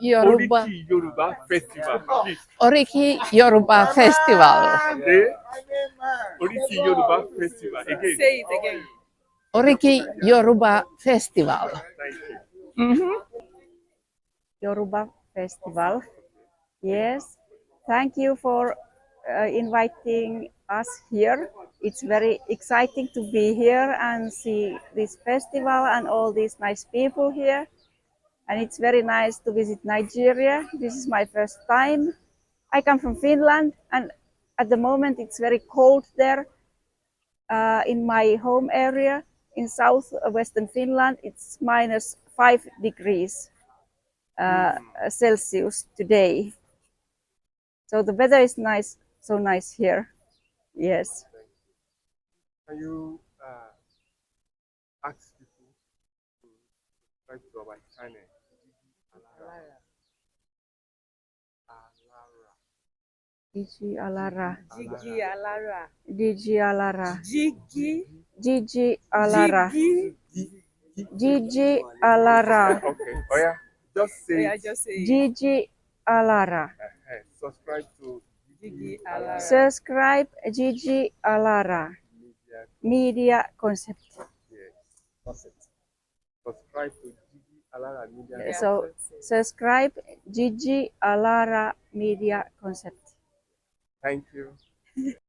Yoruba. Oriki Yoruba Festival. Please. Oriki Yoruba Festival. Okay. Oriki Yoruba Festival. Again. Say it again. Oriki Yoruba Festival. Thank you. Yoruba Festival. Yes, thank you for inviting us here. It's very exciting to be here and see this festival and all these nice people here. And it's very nice to visit Nigeria. This is my first time. I come from Finland, and at the moment it's very cold there. In my home area in southwestern Finland, it's -5 degrees Celsius today. So the weather is nice, so nice here. Yes. Can you ask people to subscribe to our channel? Gigi Alara. Jigi Alara. Gigi Alara. Jigi. Gigi Alara. Jigi. Gigi Alara. Okay. Oh yeah. Just say. Yeah, it. just say it. Gigi Alara. Subscribe to Jigi Alara. Subscribe Gigi Alara. Media Concept. Yes. Subscribe to Gigi Alara Media. So subscribe Gigi Alara Media Concept. Thank you.